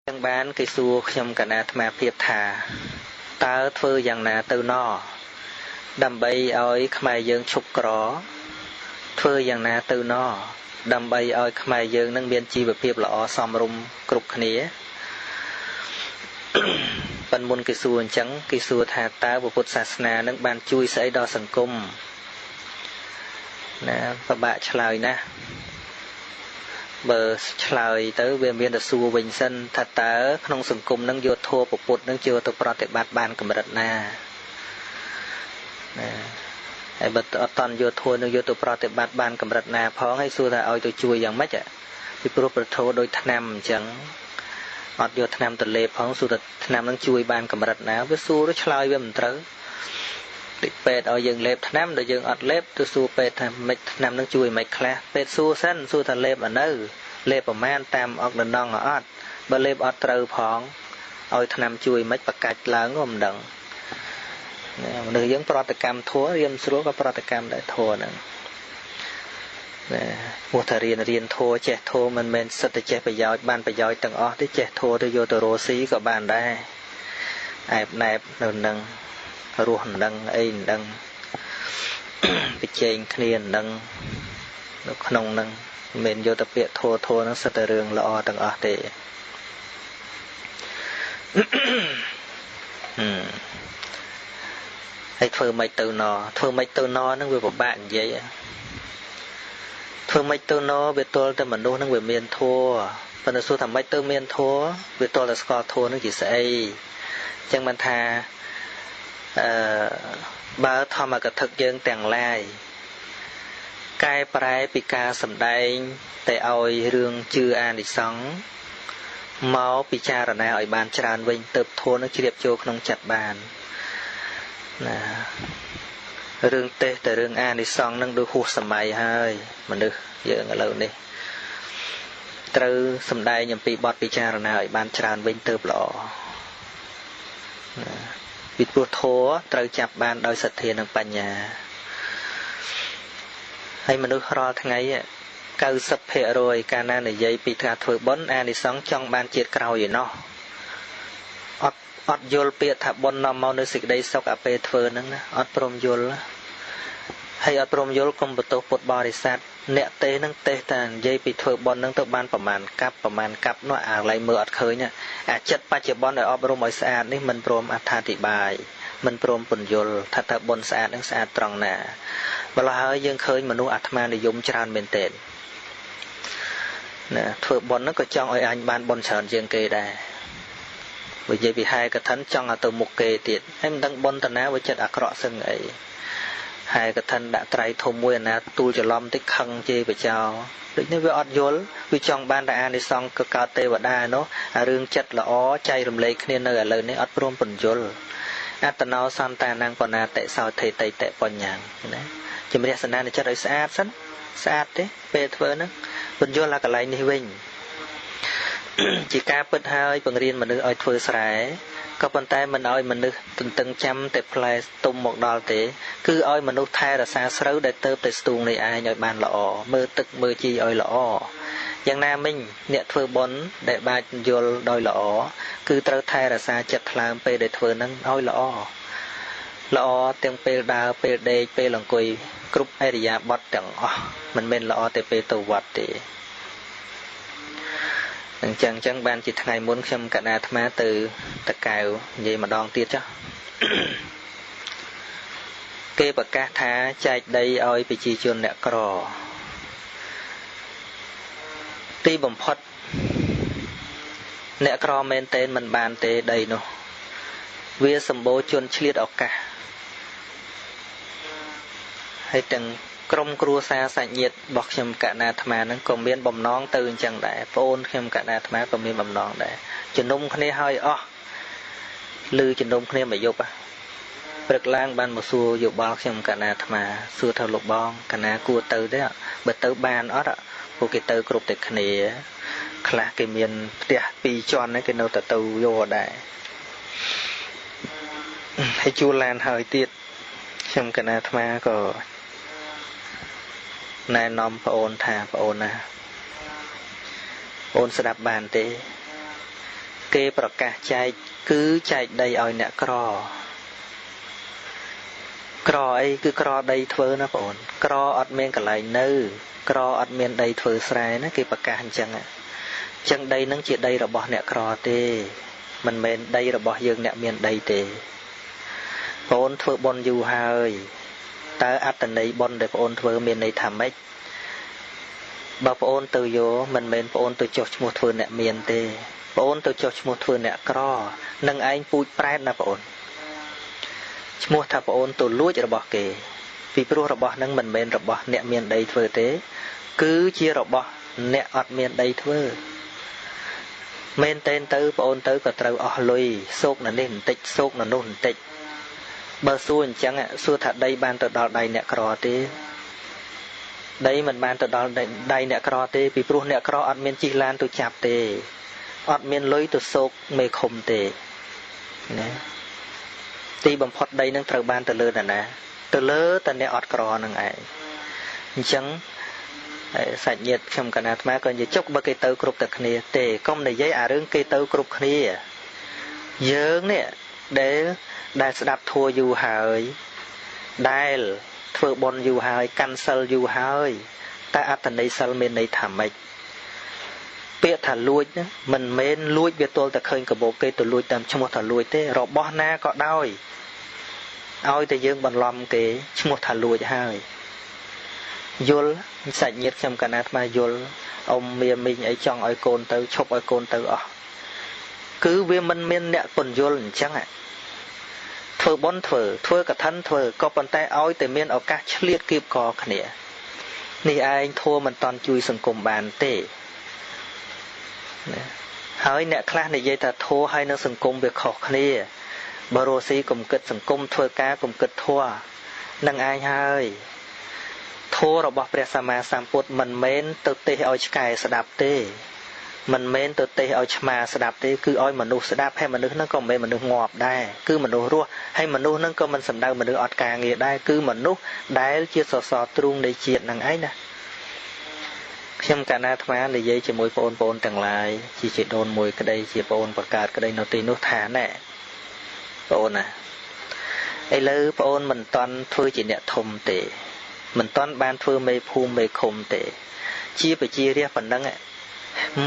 ยังบ้านกิสูขยมกันอาตมาเพียบถาตาเฟื่ออย่างนาตือนอดำใบอ้อยขมายเยิงฉุกกรอเฟื่ออย่างนาตือนอดำใบอ้อยขมายเยิงนั่งเบียนจีแบบเพียบหล่อซอมรุมกรุบขณีปันมุนกิสูจังกิสูถาตาบุพุทธศาสนานั่งบานจุยใส่ดอสังคมนะประบะฉลายนะเบอร์ฉลายเต๋อเวียนเวียนแต่สูวิญญาณทัตเต๋อขนมสังคมนั่งโยโทปุปุดนั่งโยตัวปฏิบัติบานกำรัดนาไอ้บัดตอนโยโทนั่งโยตัวปฏิบัติบานกำรัดนาพ้องให้สู้แต่เอาตัวจุยอย่างไม่จะพิปรุปโทโดยทนำจังอดโยธนำตะเลพ้องสู้แต่ทนำนั่งจุยบานกำรัดนาเพื่อสู้แล้วฉลายเวียนเต๋อติดเป็ดเอายังเล็บทนำโดยยังอดเล็บตัวสู้เป็ดทำไม่นำนั่งจุยไม่แคร์เป็ดสู้สั้นสู้แต่เล็บอันนั้นเล็บประมาณตามออกดันน้องอดบะเล็บอดเต๋อพ้องเอาทนำจุยไม่ประกาศล้างงมดังหรือยังปฏิกรรมทัวเรียนสู้กับปฏิกรรมได้ทัวนั่นมัวแต่เรียนทัวเจทัวมันเป็นสัตว์เจประโยชน์บ้านประโยชน์ต่างอ๋อที่เจทัวที่โยตัวโรซีกับบ้านได้แอบแนบนั่งรูหันดังไอ้ดังไปเจงเคลียนดังขนมดังเมนโยตเปียโทนังสัตว์เรืองละอต่างอ๋อเตไอ้เธอไม่ตื่นนอนั่งเวบบ้านยัยเธอไม่ตื่นนอเวตัวแต่มันดูนั่งเวเมียนทัวปนสุทำไม่ตื่นเมียนทัวเวตัวละสกอทัวนั่งจีใส่จังมันทาบาทอมากระทึกเยิงแต่งลายกายปลายปีกาสำได้แต่เอาเรื่องชื่ออ่านอีกสองเมาปิจารณาอ่อยบานจรานเวงเติบโตนักเฉียบโจขนมจัดบานนะเรื่องเตะแต่เรื่องอ่านอีกสองนั่งดูหูสมัยให้มันดูเยอะอะไรนี่ตรึสำได้ยังปีบอดปิจารณาอ่อยบานจรานเวงเติบหล่อวิปุโธตรึจับบานโดยสัตเทียนปัญญาให้มนุษย์รอทั้งไงเกิดสัพเพโรยการนั่นในยัยปีการถือบนอานิสงส์จ้องบานเจียดเกลาอยู่เนาะอดโยลเปียถับบนนอมเมาในสิ่งใดสกอเปเทอร์นั่นนะอดปรมโยลให้อดปรมโยลกรมประตูปดบริษัทเนเตนั่งเตแต่ยัยปีถือบนนั่งตัวบานประมาณกับเนาะอะไรเมื่ออดเคยเนี่ยจัดปัจจุบันในอบรมไอสะอาดนี่มันปรมอธิบายมันปรมปุญโยลถ้าบนสะอาดนั่งสะอาดตรองหนาเวลาเฮยยังเคยมนุษย์อัตมาในยมจานเป็นเต็นนะถือบนนั่นก็จ้องไอ้อันบานบนเฉินยังเกยได้วิจัยปีhaiกระทันจ้องเอาตัวมุกเกยติดให้มันตั้งบนตนะวิจัยอักระซึ่งไอ้haiกระทันด่าไตรทมวยนะตูจะล้อมติขังเจไปเจ้าโดยนี้วิอัดยลวิจ้องบานแต่อันในซองก็กาเตวดาเนาะเรื่องจัดละอ้อใจรำเลยเนี่ยเนอเลยนี่อัดรวมปุญโยลอัตนาสันตานังปนาเตะสาวเทเตเตะปัญญานะจะไม่ได้สนาในจัดโดยสะอาดสันสะอาดเด้เปเทอร์นะปุญโยลละกับไรนี่วิ่งจีกาเปิดหายปังเรียนมันนึกเอาเทอร์สายก็ปันแต่มันเอามันนึกตึงจำแต่พลายตุ่มหมกดอลเตะคือเอามันนึกไทยแต่ซาสรู้ได้เติบแต่สตูงในอายหน่อยบานละอ้อมือตึกมือจีเอาละอ้ออย่างนามิงเนี่ยเทอร์บนได้บาดโยลโดยละอ้อคือเติร์ไทยแต่ซาจัดพลามไปได้เทอร์นั้นเอาละอ้อละอ้อเตียงเปรดาวเปรเดย์เปรหลังกุยกรุ๊ปไอริยาบดจังอ๋อมันเป็นละอ้อแต่เปรตัววัดเตะจังบานจิตไงมุนขมกันอาธมาตือตะเกาเย่มาดองเตี้ยจ้ะเก็บปากกาท้าใจได้เอาไปจีจนเนี่ยกรอตีบ่มพดเนี่ยกรอเมนเตนมันบานเตได้เนาะเวียสมโบจนเฉลี่ยออกกะให้จังกรมครูซาสัญญ์บอกขมกันอาธมานั้นก็มีบ่มน้องตื่นจังได้โฟนขมกันอาธมาก็มีบ่มน้องได้จะนุ่มคนนี้ให้อ๋อลือจะนุ่มคนนี้ไม่ยุบอ่ะเปลือกล่างบ้านมาสู้อยู่บ้านขมกันอาธมาสู้ทะลุบ้องกันอากูตื่นได้อ่ะเปิดตื่นบานอ๋ออ่ะพวกกิตื่นกรุบเด็กคนนี้คลากิมีนเดียปีจอนนั่นกินเอาแต่ตื่นโยได้ให้จูแลนหายติดขมกันอาธมาก็นายนอมพระโอนทาพระโอนนะโอนสดับบานเต គេប្រកាសចែកគឺចែកដីឲ្យអ្នកក្រអីគឺក្រដីធ្វើណាបងអូនក្រអត់មានកន្លែងនៅក្រអត់មានដីធ្វើស្រែណាគេប្រកាសអញ្ចឹងដីនឹងជាដីរបស់អ្នកក្រទេមិនមែនដីរបស់យើងអ្នកមានដីទេបងអូនធ្វើបុណ្យយូរហើយតើអត្តន័យបុណ្យដែលបងអូនធ្វើមានន័យថាម៉េចបើបងអូនទៅយកមិនមែនបងអូនទៅចុះឈ្មោះធ្វើអ្នកមានទេបងអូនទៅចុះឈ្មោះធ្វើអ្នកក្រនឹងឯងពូជប្រែតណាបងអូនឈ្មោះថាបងអូនទៅលួចរបស់គេពីព្រោះរបស់នឹងមិនមែនរបស់អ្នកមានដីធ្វើទេគឺជារបស់អ្នកអត់មានដីធ្វើមែនតែនទៅបងអូនទៅក៏ត្រូវអស់លុយសោកនៅនេះបន្តិចសោកនៅនោះបន្តិចបើសួរអញ្ចឹងសួរថាដីបានទៅដល់ដៃអ្នកក្រទេដីមិនបានទៅដល់ដៃអ្នកក្រទេពីព្រោះអ្នកក្រអត់មានជិះឡានទៅចាប់ទេអត់មានលុយទៅសោកមេឃុំទេណាទីបំផុតដីនឹងត្រូវបានទៅលើនរណាទៅលើតែអ្នកអត់ក្រនឹងឯងអញ្ចឹងសាច់ញាតិខ្ញុំកណាអាត្មាក៏និយាយចុកបើគេទៅគ្រប់តែគ្នាទេកុំនិយាយអារឿងគេទៅគ្រប់គ្នាយើងនេះដែលស្ដាប់ធัวយូរហើយដែលធ្វើបុណ្យយូរហើយកាន់សិលយូរហើយតែអត្តន័យសិលមានន័យថាម៉េចពាក្យថាលួចមិនមែនលួចវាទល់តែឃើញកបោកគេទៅលួចតាមឈ្មោះថាលួចទេរបស់ណាក៏ដោយឲ្យតែយើងបន្លំគេឈ្មោះថាលួចហើយយល់សាច់ញាតិខ្ញុំកណាអាត្មាយល់អ៊ំមីមីងអីចង់ឲ្យកូនទៅឈប់ឲ្យកូនទៅអស់គឺវាមិនមានអ្នកពន្យល់អញ្ចឹងធ្វើបុណ្យធ្វើកឋិនធ្វើក៏ប៉ុន្តែឲ្យតែមានឱកាសឆ្លៀតគៀបកគ្នានេះឯងធัวមិនតន់ជួយសង្គមបានទេហើយអ្នកខ្លះនិយាយថាធัวហើយនៅសង្គមវាខុសគ្នាបើរស់ស៊ីកុំគិតសង្គមធ្វើការកុំគិតធัวនឹងឯងហើយធัวរបស់ព្រះសម្មាសម្ពុទ្ធមិនមែនទៅទេសឲ្យឆ្កែស្ដាប់ទេមិនមែនទៅទេសឲ្យឆ្មាស្ដាប់ទេគឺឲ្យមនុស្សស្ដាប់ហើយមនុស្សហ្នឹងក៏មិនមែនមនុស្សងាប់ដែរគឺមនុស្សរស់ហើយមនុស្សហ្នឹងក៏មិនសំដៅមនុស្សអត់ការងារដែរគឺមនុស្សដែលជាសសរទ្រូងនៃជាតិហ្នឹងឯងណាខ្ញុំកណាអាត្មានិយាយជាមួយបងប្អូនទាំងឡាយជាជីដូនមួយក្តីជាបងប្អូនបង្កើតក្តីនៅទីនោះថាណែបងប្អូនណាឥឡូវបងប្អូនមិនតន់ធ្វើជាអ្នកធំទេមិនតន់បានធ្វើមេភូមិមេឃុំទេជាប្រជារាស្ត្រប៉ុណ្ណឹង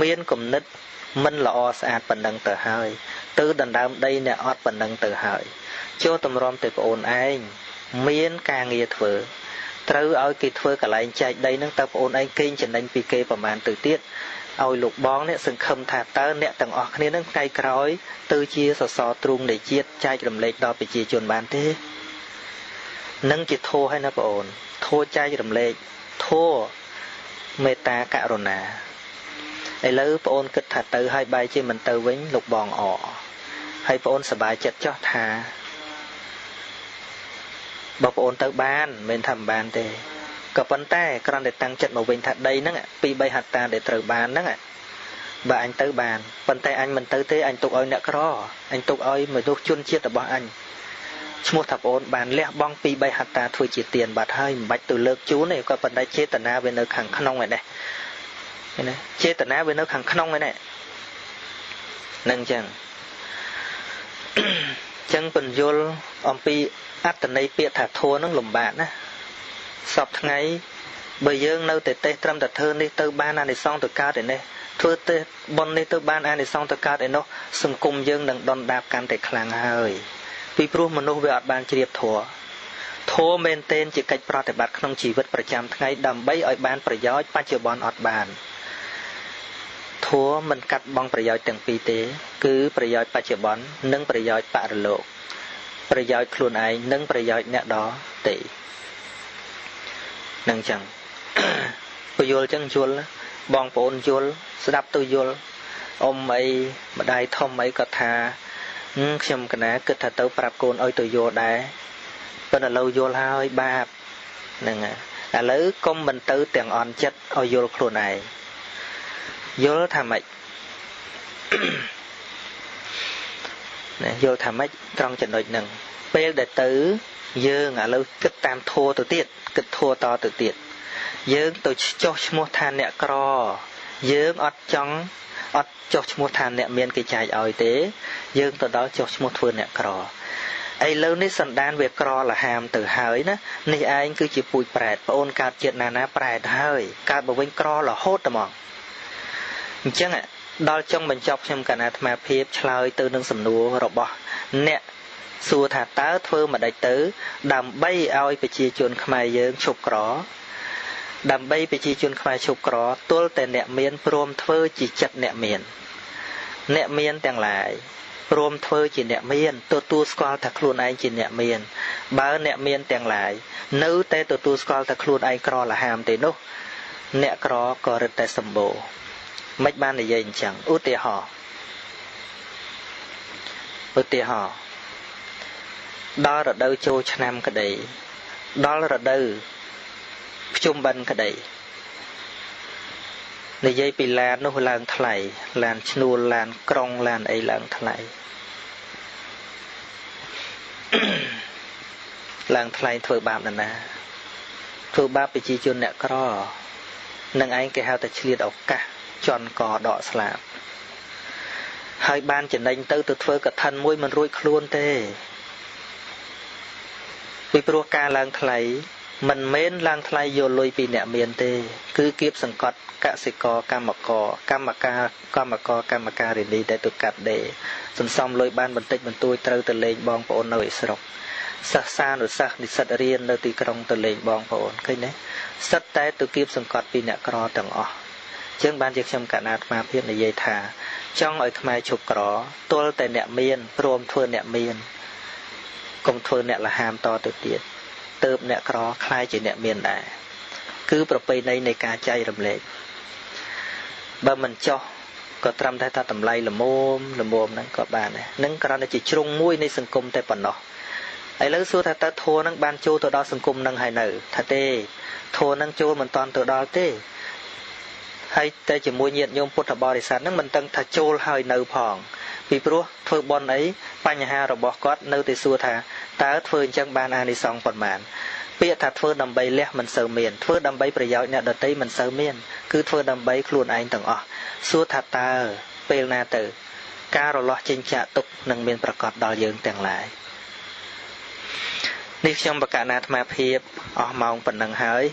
មានគំនិតមិនល្អស្អាតប៉ុណ្ណឹងទៅហើយទៅដណ្ដើមដីអ្នកអត់ប៉ុណ្ណឹងទៅហើយចូលតម្រាំទៅបងអូនឯងមានការងារធ្វើត្រូវឲ្យគេធ្វើកន្លែងចែកដីហ្នឹងទៅបងអូនឯងកេងចំណេញពីគេប្រមាណទៅទៀតឲ្យលោកបងនេះសង្ឃឹមថាតើអ្នកទាំងអស់គ្នានឹងថ្ងៃក្រោយទៅជាសសរទ្រូងនៃជាតិចែករំលែកដល់ប្រជាជនបានទេនឹងជាធម៌ហើយណាបងអូនធម៌ចែករំលែកធម៌មេត្តាករុណាឥឡូវបងអូនគិតថាទៅហើយបែរជាមិនទៅវិញលោកបងអហើយបងអូនសប្បាយចិត្តចោះថាបើបងអូនទៅបានមិនថាមិនបានទេក៏ប៉ុន្តែគ្រាន់តែតាំងចិត្តមកវិញថាដីហ្នឹង2 3ហត្តាដែលត្រូវបានហ្នឹងបើអញទៅបានប៉ុន្តែអញមិនទៅទេអញទុកឲ្យអ្នកក្រអញទុកឲ្យមនុស្សជនជាតិរបស់អញឈ្មោះថាបងអូនបានលះបង់2 3ហត្តាធ្វើជាទានបាត់ហើយមិនបាច់ទៅលើកជូនទេក៏ប៉ុន្តែចេតនាវានៅខាងក្នុងឯនេះណាចេតនាវានៅខាងក្នុងឯនេះនឹងអញ្ចឹងពន្យល់អំពីអត្តន័យពាក្យថាធัวនឹងលំបាកណាសពថ្ងៃបើយើងនៅតែទេសត្រឹមតែធ្វើនេះទៅបានអានិសង្សទៅកើតឯនេះធ្វើទេបុណ្យនេះទៅបានអានិសង្សទៅកើតឯនោះសង្គមយើងនឹងដុនដាបកាន់តែខ្លាំងហើយពីព្រោះមនុស្សវាអត់បានជ្រាបធัวមែនទែនជាកិច្ចប្រតិបត្តិក្នុងជីវិតប្រចាំថ្ងៃដើម្បីឲ្យបានប្រយោជន៍បច្ចុប្បន្នអត់បានធัวមិនកាត់បង់ប្រយោជន៍ទាំងពីរទេគឺប្រយោជន៍បច្ចុប្បន្ននិងប្រយោជន៍បរលោកប្រយោជន៍ខ្លួនឯងនិងប្រយោជន៍អ្នកដទៃនឹងចឹងពយល់ចឹងយល់បងប្អូនយល់ស្ដាប់ទៅយល់អ៊ំអីម្ដាយធំអីក៏ថាខ្ញុំកណាគិតថាទៅប្រាប់កូនឲ្យទៅយល់ដែរប៉ុន្តែឥឡូវយល់ហើយបាបហ្នឹងឥឡូវកុំមិនទៅទាំងអន់ចិត្តឲ្យយល់ខ្លួនឯងយល់ថាម៉េចណែយល់ថាម៉េចត្រង់ចំណុចហ្នឹងពេលដែលទៅយើងឥឡូវគិតតាមធัวទៅទៀតគិតធัวតទៅទៀតយើងទៅចុះឈ្មោះថាអ្នកក្រយើងអត់ចង់ អត់ចុះឈ្មោះថាអ្នកមានគេចែកឲ្យទេយើងទៅដល់ចុះឈ្មោះធ្វើអ្នកក្រឥឡូវនេះសន្តានវាក្រលហាមទៅហើយណានេះឯងគឺជាពូជប្រែតប្អូនកើតជាតិណាណាប្រែតហើយកើតមកវិញក្ររហូតតែមកអញ្ចឹងដល់ចុងបញ្ចប់ខ្ញុំកណាអាត្មាភាពឆ្លើយទៅនឹងសំណួររបស់អ្នកសួរថាតើធ្វើមិនដេចទៅដើម្បីឲ្យប្រជាជនខ្មែរយើងឈប់ក្រដើម្បីប្រជាជនខ្មែរឈប់ក្រទល់តែអ្នកមានព្រមធ្វើជាចិត្តអ្នកមានទាំងឡាយព្រមធ្វើជាអ្នកមានទទួលស្គាល់ថាខ្លួនឯងជាអ្នកមានបើអ្នកមានទាំងឡាយនៅតែទទួលស្គាល់ថាខ្លួនឯងក្រលហាមទេនោះអ្នកក្រក៏រឹតតែសម្បូរមិនបាននិយាយអញ្ចឹងឧទាហរណ៍ដល់រដូវចូលឆ្នាំក្តីដល់រដូវភ្ជុំបិណ្ឌក្តីនិយាយពីឡាននោះឡើងថ្លៃឡានឈ្នួលឡានក្រុងឡានអីឡើងថ្លៃឡើងថ្លៃធ្វើបាបណាធ្វើបាបប្រជាជនអ្នកក្រនឹងឯងគេហៅថាឆ្លៀតឱកាសជន់កដកស្លាប់ហើយបានចំណេញទៅធ្វើកឋិនមួយមិនរួចខ្លួនទេពីព្រោះការឡើងថ្លៃមិនមែនឡើងថ្លៃយកលុយពីអ្នកមានទេគឺគៀបសង្កត់កសិករកម្មការិនីដែលទៅកាត់ដេរសន្សំលុយបានបន្តិចបន្តួចត្រូវទៅលេងបងប្អូននៅឯស្រុកសិស្សានុសិស្សនិស្សិតរៀននៅទីក្រុងទៅលេងបងប្អូនឃើញទេសិតតែទៅគៀបសង្កត់ពីអ្នកក្រទាំងអស់ជាងបានជាខ្ញុំកណាអាត្មាភាពនិយាយថាចង់ឲ្យខ្មែរឈប់ក្រទល់តែអ្នកមានព្រមធ្វើអ្នកមានកុំធ្វើអ្នកលហាមតទៅទៀតទៅអ្នកក្រខ្លាយជាអ្នកមានដែរគឺប្រពៃណីនៃការចែករំលែកបើមិនចោះក៏ត្រឹមតែថាតម្លៃល្មមហ្នឹងក៏បានដែរនឹងគ្រាន់តែជាជ្រុងមួយនៃសង្គមតែប៉ុណ្ណោះឥឡូវសួរថាតើធម៌ហ្នឹងបានចូលទៅដល់សង្គមហ្នឹងហើយនៅថាទេធម៌ហ្នឹងចូលមិនតាន់ទៅដល់ទេហើយតែជាមួយញាតិញោមពុទ្ធបរិស័ទហ្នឹងមិនដឹងថាចូលហើយនៅផងពីព្រោះធ្វើបន់អីបញ្ហារបស់គាត់នៅតែសួរថាតើធ្វើអញ្ចឹងបានអានិសង្សប៉ុន្មានពាក្យថាធ្វើដើម្បីលះមិនសូវមានធ្វើដើម្បីប្រយោជន៍អ្នកដទៃមិនសូវមានគឺធ្វើដើម្បីខ្លួនឯងទាំងអស់សួរថាតើពេលណាទៅការរលាស់ចេញចាក់ទុកនឹងមានប្រកបដល់យើងទាំងឡាយនេះខ្ញុំបកណាអាត្មាភាពអស់ម៉ោងប៉ុណ្ណឹងហើយ